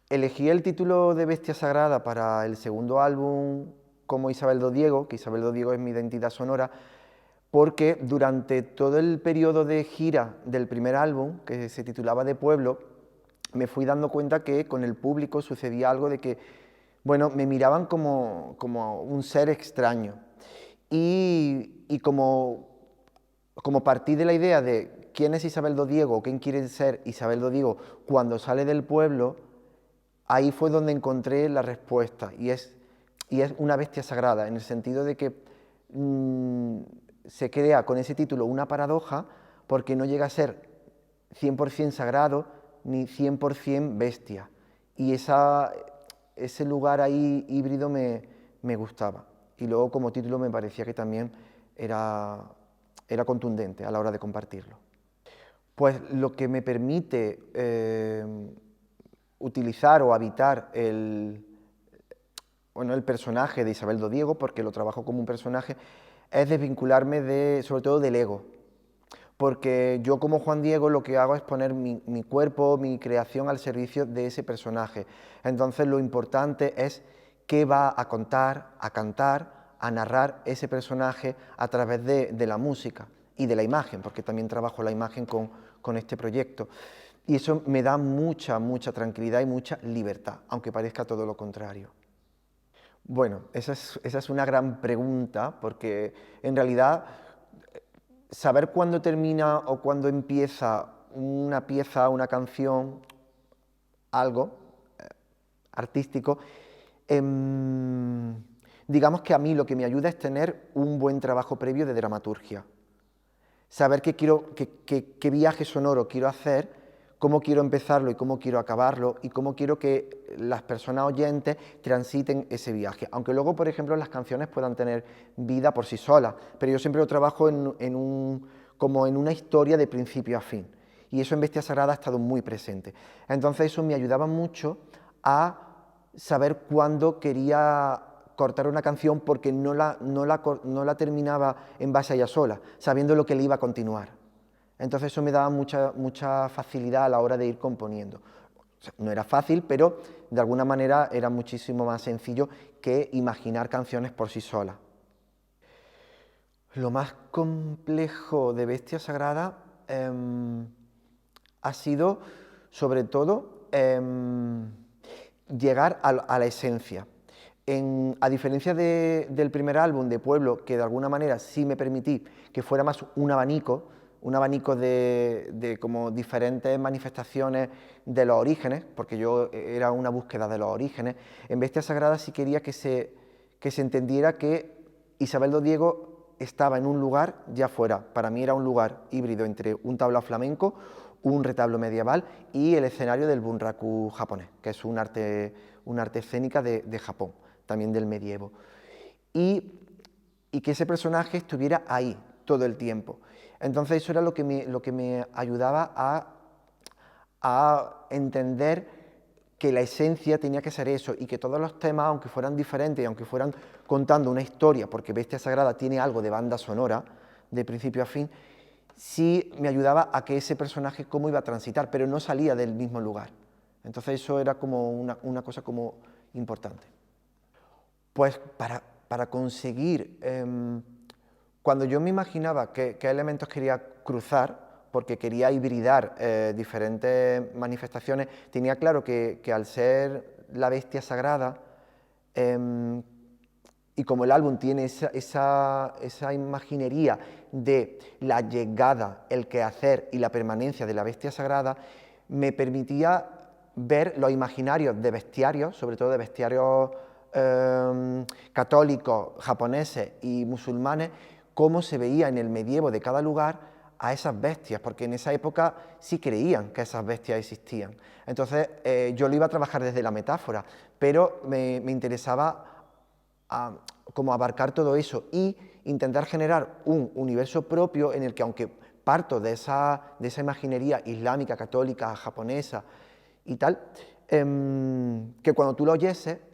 Elegí el título de Bestia Sagrada para el segundo álbum como Isabel do Diego, que Isabel do Diego es mi identidad sonora, porque durante todo el periodo de gira del primer álbum, que se titulaba De Pueblo, me fui dando cuenta que con el público sucedía algo de que, bueno, me miraban como un ser extraño. Y como partí de la idea de quién es Isabel do Diego, o quién quiere ser Isabel do Diego cuando sale del pueblo, ahí fue donde encontré la respuesta, y es una bestia sagrada, en el sentido de que se crea con ese título una paradoja, porque no llega a ser 100% sagrado ni 100% bestia. Y ese lugar ahí híbrido me gustaba. Y luego como título me parecía que también era contundente a la hora de compartirlo. Pues lo que me permite utilizar o habitar el personaje de Isabel do Diego, porque lo trabajo como un personaje, es desvincularme sobre todo del ego. Porque yo como Juan Diego lo que hago es poner mi cuerpo, mi creación al servicio de ese personaje. Entonces lo importante es qué va a contar, a cantar, a narrar ese personaje a través de la música y de la imagen, porque también trabajo la imagen con este proyecto. Y eso me da mucha tranquilidad y mucha libertad, aunque parezca todo lo contrario. Bueno, esa es una gran pregunta, porque en realidad saber cuándo termina o cuándo empieza una pieza, una canción, algo artístico, digamos que a mí lo que me ayuda es tener un buen trabajo previo de dramaturgia. Saber qué viaje sonoro quiero hacer, cómo quiero empezarlo y cómo quiero acabarlo, y cómo quiero que las personas oyentes transiten ese viaje. Aunque luego, por ejemplo, las canciones puedan tener vida por sí solas, pero yo siempre lo trabajo como en una historia de principio a fin. Y eso en Bestia Sagrada ha estado muy presente. Entonces eso me ayudaba mucho a saber cuándo quería cortar una canción, porque no la terminaba en base a ella sola, sabiendo lo que le iba a continuar. Entonces eso me daba mucha facilidad a la hora de ir componiendo. O sea, no era fácil, pero de alguna manera era muchísimo más sencillo que imaginar canciones por sí solas. Lo más complejo de Bestia Sagrada ha sido, sobre todo, llegar a la esencia. A diferencia del primer álbum de Pueblo, que de alguna manera sí me permití que fuera más un abanico de como diferentes manifestaciones de los orígenes, porque yo era una búsqueda de los orígenes, en Bestia Sagrada sí quería que se entendiera que Isabel do Diego estaba en un lugar ya fuera. Para mí era un lugar híbrido entre un tablao flamenco, un retablo medieval y el escenario del bunraku japonés, que es un arte escénica de Japón, también del medievo. Y que ese personaje estuviera ahí todo el tiempo. Entonces eso era lo que me ayudaba a entender que la esencia tenía que ser eso, y que todos los temas, aunque fueran diferentes y aunque fueran contando una historia, porque Bestia Sagrada tiene algo de banda sonora, de principio a fin, sí me ayudaba a que ese personaje cómo iba a transitar, pero no salía del mismo lugar. Entonces eso era como una cosa como importante. Pues para conseguir, cuando yo me imaginaba qué elementos quería cruzar, porque quería hibridar diferentes manifestaciones, tenía claro que al ser la bestia sagrada, y como el álbum tiene esa imaginería de la llegada, el quehacer y la permanencia de la bestia sagrada, me permitía ver los imaginarios de bestiarios, sobre todo de bestiarios católicos, japoneses y musulmanes, cómo se veía en el medievo de cada lugar a esas bestias, porque en esa época sí creían que esas bestias existían. Entonces yo lo iba a trabajar desde la metáfora, pero me interesaba como abarcar todo eso y intentar generar un universo propio en el que, aunque parto de esa imaginería islámica, católica, japonesa y tal, que cuando tú lo oyese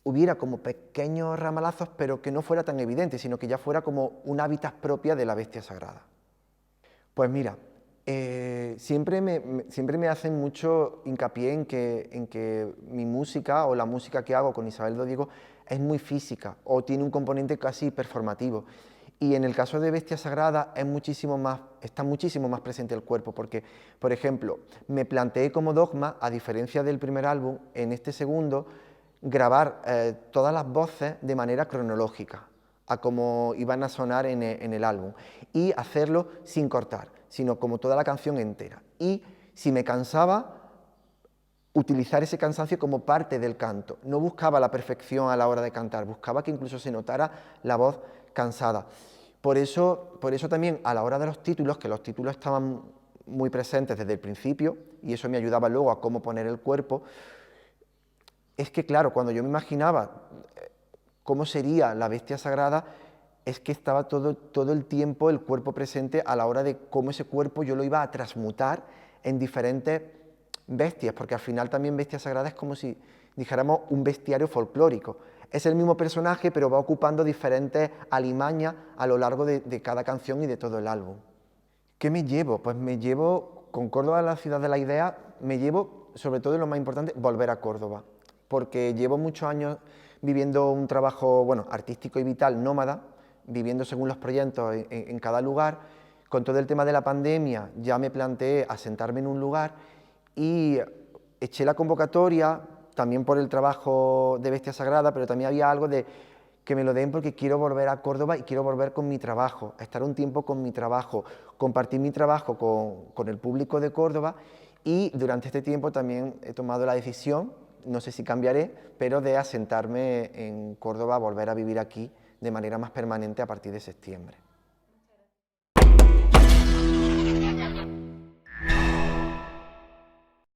hubiera como pequeños ramalazos, pero que no fuera tan evidente, sino que ya fuera como un hábitat propia de la bestia sagrada. Pues mira, Siempre me hacen mucho hincapié en que mi música o la música que hago con Isabel Dodiego es muy física o tiene un componente casi performativo. Y en el caso de Bestia Sagrada está muchísimo más presente el cuerpo, porque, por ejemplo, me planteé como dogma, a diferencia del primer álbum, en este segundo, grabar todas las voces de manera cronológica, a cómo iban a sonar en el álbum, y hacerlo sin cortar, sino como toda la canción entera. Y si me cansaba, utilizar ese cansancio como parte del canto. No buscaba la perfección a la hora de cantar, buscaba que incluso se notara la voz cansada. Por eso también a la hora de los títulos, que los títulos estaban muy presentes desde el principio, y eso me ayudaba luego a cómo poner el cuerpo, es que claro, cuando yo me imaginaba cómo sería la bestia sagrada, es que estaba todo el tiempo el cuerpo presente a la hora de cómo ese cuerpo yo lo iba a transmutar en diferentes bestias, porque al final también bestia sagrada es como si dijéramos un bestiario folclórico. Es el mismo personaje, pero va ocupando diferentes alimañas a lo largo de cada canción y de todo el álbum. ¿Qué me llevo? Pues me llevo, con Córdoba, la ciudad de la idea, me llevo, sobre todo y lo más importante, volver a Córdoba, porque llevo muchos años viviendo un trabajo, bueno, artístico y vital nómada, viviendo según los proyectos en cada lugar. Con todo el tema de la pandemia ya me planteé asentarme en un lugar y eché la convocatoria, también por el trabajo de Bestia Sagrada, pero también había algo de que me lo den porque quiero volver a Córdoba y quiero volver con mi trabajo, estar un tiempo con mi trabajo, compartir mi trabajo con el público de Córdoba, y durante este tiempo también he tomado la decisión, no sé si cambiaré, pero de asentarme en Córdoba, volver a vivir aquí de manera más permanente a partir de septiembre.